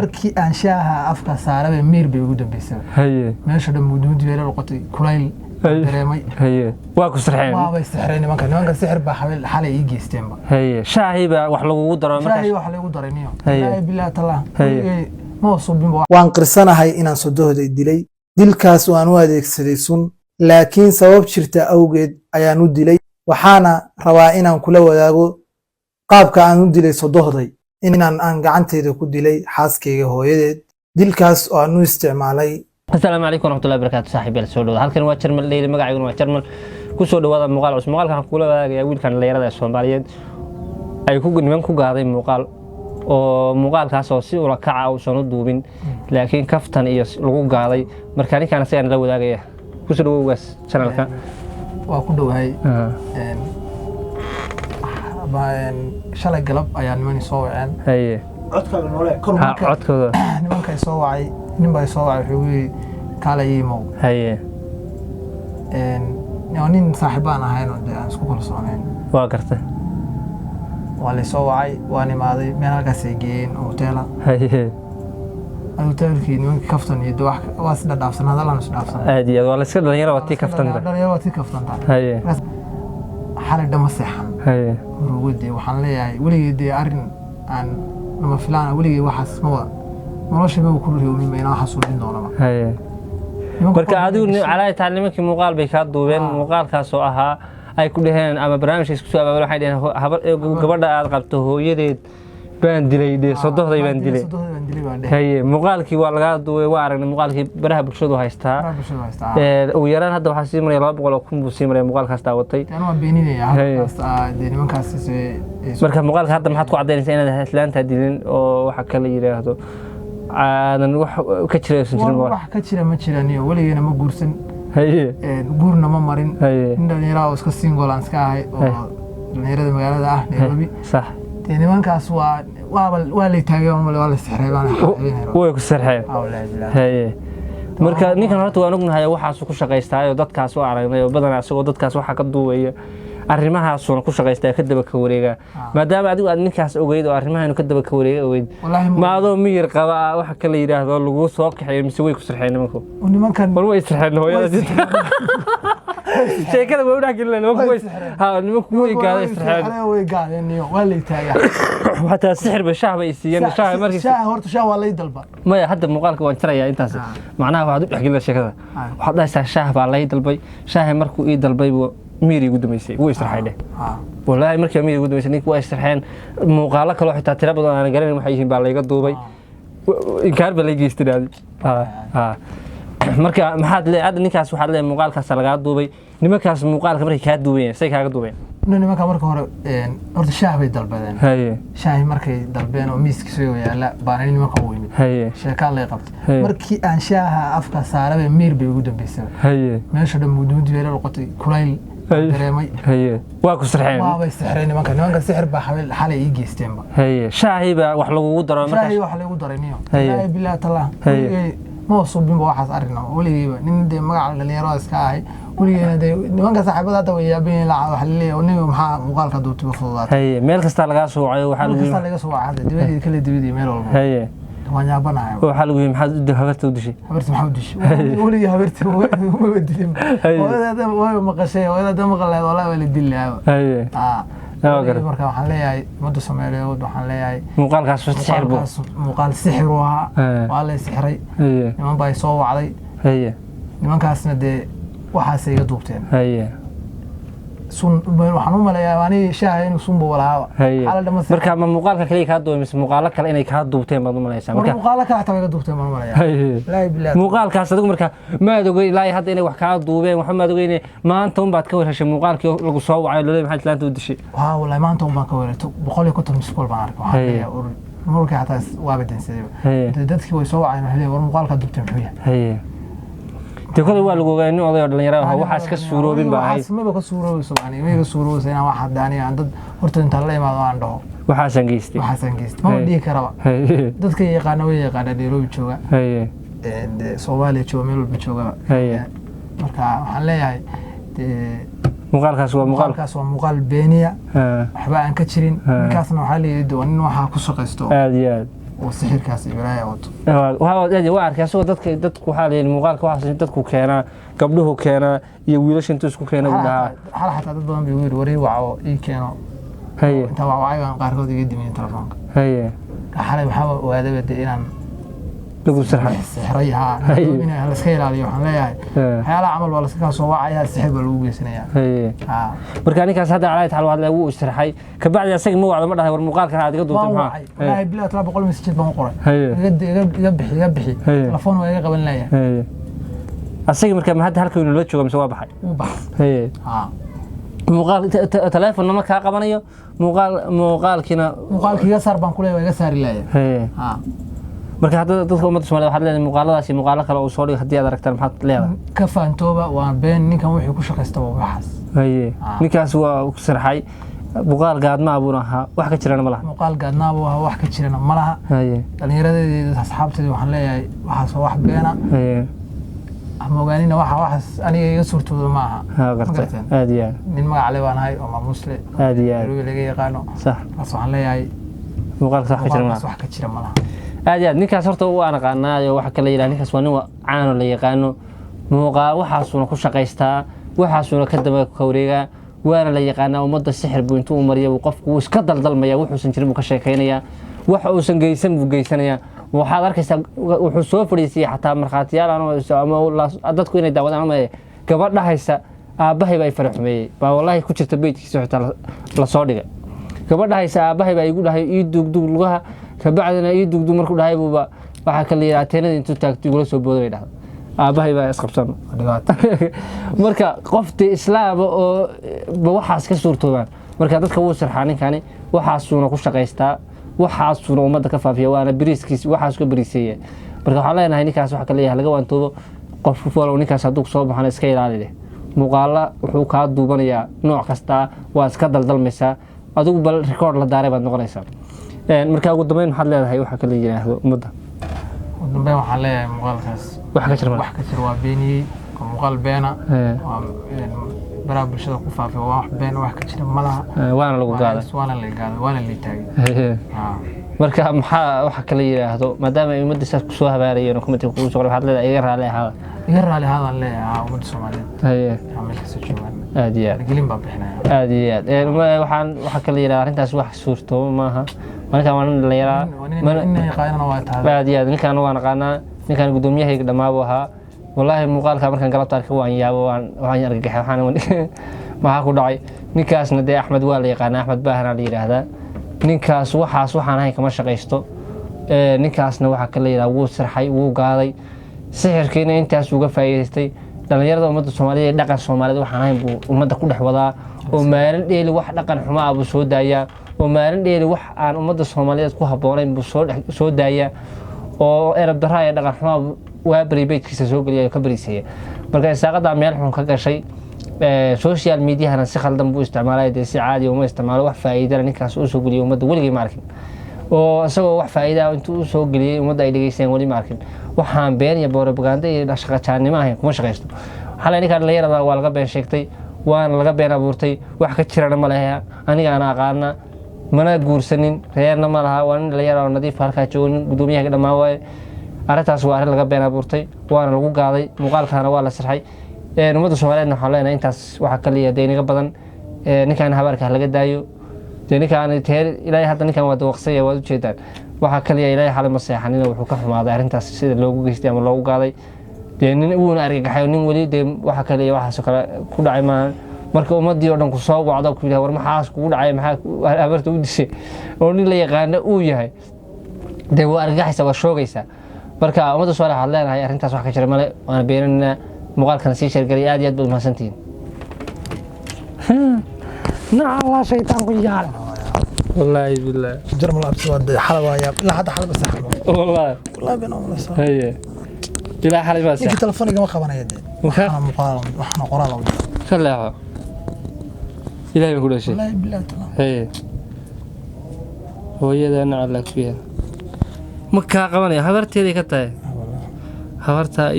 markii aan shaaha afka saaray miir bay ugu dambeysay meesha dhammuudmudi weerar qotay kulayl dareemay waa ku sirxeen waa bay sixreen nimanka sixir baa xalay ii geysteen ba shaahi baa wax lagu daro shaahi wax lagu daraniyo bilaa talaa ma subin waan qirsanahay inaan sodohday dilay dilkaas waan u adeegsaday sun laakiin sabab jirta awgeed ayaan u dilay waxaana rabaa inaan kula wadaago qaabka aan u dilay sodohday aan gacanteeda ku dilay xaaskeyga hooyadeed dilkaas oo aan u isticmaalay. Assalaamu calaykum warahmatullahi wabarakatuh saaxiibayaal soo dhawaada halkan waa Jarmal Leeyli magaciigu waa Jarmal ku soo dhawaada muuqaal cusub muuqaalkan waxaan kula wadaagayaa wiilkan dhalinyarada Soomaaliyeed ay ku niman ku gaaday muuqaal oo muuqaalkaas oo si ula kaca oo soo duubin laakiin kaftan iyo lagu gaaday marka ninkan asagana la wadaagaya ku soo dhawaas channelka waa ku dhawahay shalay galab ayaa niman soo waceen codkooda noole codkooda nimankay soo wacay ninbay soo wacay wuxuu yiri kala yiimo nin saaxiibaan ahayn oo aan isku kalsoonayn waa gartay waa la soo wacay waan imaaday meel halkaas ay geeyeen hoteela hoteelkii nimankii kaftan iyo wax waa sida dhaafsan hadalaan is dhaafsan aad iyo waa la iska dhalinyaro watii kaftanta xalay dhama seexan murugade waxaan leeyahay weligii arrin aan lama filaan weligii waxaas ma nolosha ma ku riyoomay ma inaan xasuusin doonaba marka adigu calaa tacliimkii muuqaal bay ka duubeen muuqaalkaas oo ahaa ay ku dhaheen ama barnaamijka isku soo abaabay waxay dhaheen gabadha aad qabto hooyadeed baan dilay sodohday baan dilay muuqaalkii waa laga duubay waa aragnay muuqaalkii baraha bulshadu haystaa ugu yaraan hadda waxaa sii maray 200,000 buu sii maray muuqaalkaas daawatay marka muuqaalka hadda maxaad ku cadeynaysaa inaad islaanta dilin oo waxa kale yiraahdo aanan wax ka jiraysan jirin wax ka jira ma jiraniyo waligeena ma guursan guurna ma marin dhalinyarada iska single aan iska ahay oo dhalinyarada magaalada ah Nairobi sax nimankaas waa la taagay waa la sixray baan way ku sixray marka ninkan horta waan ognahay waxaas ku shaqaystay oo dadkaas oo aragnay oo badan asagoo dadkaas waxa ka duubaya arrimahaas oo ku shaqaystay ka daba ka wareega maadaama adigu aad ninkaas ogeyd oo arrimahan ka daba ka wareega ogeyd ma adoo miyir qaba waxa kale yiraahdo lagu soo kaxay mise way ku sirxeen nimankan way sirxeen hooyada sheekada way u dhaxgelin nimanku way gaaday sirxeen way gaadeen waa la taagay hatta sixir ba shaah bay siiyeen shaah markii horta shaah waa la dalba ma hadda muuqaalka waan tirayaa intaas macnaha waxa u dhaxgelin sheekada waxa dhaysaa shaah baa la dalbay shaah markuu ii dalbay ميري قدام يسي هو يسرح عليه والله مركب ميري قدام يسي نيك ويسرحين مقالة كل واحد تعترف بدون أنا قرينا محيشين بالله يقدوا بي إنكار بالله يجيستري هذه مركب محد لي هذا نيكاس وحد لي مقال كاس على قدوا بي نمكاس مقال كبري كادوا بي سيك قدوا بي نمك مركب أرد الشاه بيدل بدن شاه مركب دلبين وميسك سوي لا بانين نمك قويم شكال لي قبض مركب أن شاه أفكار سارة مير بيقدم بيسوي ماشي دم ودود ولا القطي كلايل dareemay waa ku sirxeen waa bay sixreen nimanka sixir baa xalay ii geysteen ba shaahi baa wax lagu daro shaahi wax lagu daraniyo bilaa talaa ma subin waxaas arrin waligiiba nin de magac dhalinyaro iska ahay waligeena de nimanka saaxiibada hadda way yaabeen la wax leeyahay nin maxaa muuqaalka duubtay fududaatay meel kasta laga soo wacayo waxa laga soo wacay dibadii kala dibadii meel walba waan yaabanahay waxa lagu maxaa habarta u dishay maxaa u dishay waliga habarta waa dilin waa maqashay waa maqalay walaa wala dilaa marka waxaan leeyahay muddo Soomaaliyeed waxaan leeyahay muuqaalkaas muuqaal sixir waa la sixray niman bay soo wacday nimankaasna de waxaas ay duubteen sun waxaan u maleeyaa ani shaahay inuu sunbo walaaba marka ma muuqaalka kaliya ka duubay mise muuqaalo kale inay ka duubteen baad u maleeysaa marka muuqaalo kale taa ka duubteen baan u maleeyaa la bilaa muuqaalkaas adigu marka ma adogay ilaa hadda inay wax ka duubeen waxa ma adogay maanta un baad ka warhashay muuqaalkii lagu soo wacay loo maxay islaanta u dishay wallahi maanta un baan ka warhayto 150 miskool baan arkay waxaan leeyahay marka hataa waa badansadeen dadkii way soo wacayeen waxay war muuqaalka duubteen muxuu yahay تقول هو اللي جواني وضيع الدنيا هو حاس كسورو بين بعض حاس ما بكسورو سواني ما يكسورو سينا واحد داني عند هرت انت الله ما عنده وحسن جيستي ما بدي كرا دتك يقانا ويقانا ديرو جوجا سومالي جو ميل بجوجا marka waxaan leeyahay muuqaalkaas waa muuqaal beeniya waxba aan ka jirin markaasna waxa la yidhi nin waxa ku shaqeysto aad iyo aad وسحر كاس إبراهيم وط وهذا يعني واحد كاسو دتك حالي المقال كواحد دتك كينا قبله كينا يويلش انتو اسكو كينا ولا حتى dad badan bay wiil wareey waco ii keeno haye inta wacaayaan qaarkood iga dimiyeen telefoonka haye xalay waxa waadaba inaan lagu sixrayaha inaan la iska ilaaliyo waxaan leeyahay xayala amal wala iska soo wacaya sixir baa lagu geysanayaa haye marka ninkaas hadda calay taal waad lagu istirxay ka bacdi asaga ma wacdo ma dhahay war muuqaalka aad iga duubtay maxaa wallahi bilaa 300 message baan qoray iga bixi telefoon waa iga qaban lahayaa haye asaga marka ma hadda halka inuu la joogo mise waa baxay uu baxay haye muuqaal telefoon ma ka qabanayo muuqaalkiina saar baan kulay waa iga saari lahayaa haye marka hadda dadka ummadda Soomaaliyeed waxa leeyahay muuqaaladaasi muuqaalo kale oo soo dhigay hadii aad aragtaan maxaad leedahay ka faantooba waan been ninkan wixii ku shaqeysta waxaas haye ninkaas waa ku sarxay muuqaal gaadma abuuna ahaa wax ka jirana malaha muuqaal gaadna abuuna wax ka jirana malaha haye dhalinyaradeeda asxaabteeda waxaan leeyahay waxaas wax beena haye mogaanina waxaas aniga iga suurtoodo ma aha aad iyo nin magac leh baan ahay oo muslim aad iyo laga yaqaano sax waxaan leeyahay muuqaalka wax ka jirana malaha aad iyo ninkaas horta uu aan aqaanaayo waxa kale yiraahdo ninkaas waa nin caan oo la yaqaano muuqaal waxaasuna ku shaqeystaa waxaasuna ka daba ka wareega waana la yaqaanaa ummadda sixir buu intuu mariyo qofku iska daldalmaya wuxuu jirin uu ka sheekeynaya wax uusan geysan buu geysanaya waxaad arkaysaa wuxuu soo fadhiisay xataa marxaatiyaal ama dadku inay daawadaan ama gabadha haysa aabahay bay faraxmeeyay baa wallahi ku jirta beedkiisa xitaa la soo dhigay gabadha haysa aabahay baa igu dhahay ii dugdug lugaha kabacdina ii dugdug markuu dhahay buuba waxa kale yiraahdo teenada intuu taagtay gula soo booday dhahdo aabahay baa isqabsan marka qofti islaam oo waxaas ka suurtoobaan marka dadka uu sarxaa ninkani waxaasuna ku shaqeystaa waxaasuna ummadda ka faafiya waana bariiskiis waxaas ka bariiseeyay marka waxa leenahay ninkaas waxa kale yahay laga waantoobo qof walaal ninkaas haduu soo baxana iska ilaaliyo muuqaala wuxuu ka duubanayaa nooc kasta waa iska daldalmaysaa adigu bal record la daaray baad noqonaysaa marka ugu dambeyn waxaad leedahay waxa kale yiraahdo ummadda ugu dambeyn waxaan leeyahay muuqaalkaas wax ka jira waa beeniyay muuqaal beena baraha bulshada ku faafay wax been wax ka jira malaha waana lagu gaaday waana la taagay marka maxaa waxa kale yiraahdo maadaama ay ummadda saas ku soo habaarayeen committee ku soo waxaad leedahay iga raali ahaada leeyahay ummadda Soomaaliyeed haye amalka soo joogan aad iyo gelin baa bixinaya aad iyo waxaan waxa kale yiraahdo arintaas wax suurto maaha marka waan la yaraa inay qaadana waa tahay aad iyo ninkan waan aqaanaa ninkan gudoomiyahayga dhamaabo ahaa والله muuqaalka markaan galabta arkay waan yaabo waan argagaxay waxaan ma ku dhacay ninkaasna de Axmed waa la yaqaan Axmed Baahna la yiraahdaa ninkaas waxaan ahay kama shaqeysto ninkaasna waxa kale yiraahdo wuu sarxay wuu gaaday sixirkiina intaas uga faa'iideystay dhalinyarada ummadda Soomaaliyeed dhaqan Soomaaliyeed waxaan ahay buu ummadda ku dhaxwadaa oo maalin dheeli wax dhaqan xumo ah buu soo daaya oo maalin dheeli wax aan ummadda Soomaaliyeed ku haboonayn buu soo daaya oo erab daraa dhaqan xumo waa beedkiisa soo galiyay ka bariisay marka isaaqada meel xun ka gashay social media hana si khaldan buu isticmaalay si caadi uma isticmaalo wax faa'iido ninkaas uu soo galiyay ummadda waligeey ma arkin oo asagoo wax faa'iido intuu soo galiyay ummadda ay dhageysteen wali ma arkin waxaan been iyo propaganda iyo shaqajaanimo ahayn kuma shaqeysto xalay ninka dhalinyarada waa laga been sheegtay waana laga been abuurtay wax ka jirana ma laha aniga ana aqaana mana guursanin reerna ma laha waan dhalinyarada nadiif halka joogin gudoomiyaha dhamaa way arrintaas waa arrin laga been abuurtay waana lagu gaaday muuqaalkana waa la sarxay ummadda Soomaaliyeed waxaan leenahay intaas waxa kale deeniga badan ninkan habarka laga daayo ninkan teer ilaahay hadda ninkan waa dawaqsay waa u jeedaan waxa kale ilaahay xal ma seexanina wuxuu ka xumaaday arrintaas sida loogu geystay ama loogu gaaday nin uu argagaxay nin wali waxa kale waxaas kale ku dhacay ma marka ummadii oo dhan ku soo wacdo ku yiraahdo war maxaas ku dhacay maxaa habarta u dishay oo nin la yaqaan uu yahay waa argagaxaysa waa shoogaysa marka ummadda Soomaaliyeed waxaan leenahay arrintaas wax ka jira male waana beenina muuqaalkan sii sheergalay aad iyo aad baad mahadsantihiin الله شيطان قيال والله بالله جرم الأبس ود حلوة يا لا حتى حلوة سحر والله بينهم ولا صار هي إلى حلوة سحر يجي تلفوني ما خبرنا يدي أنا مقارن وإحنا قرالة خليها إلهي بقول شيء لا بالله تمام هي هو يدا أنا علق فيها مكة قواني حضرت هذه كتاي حضرتها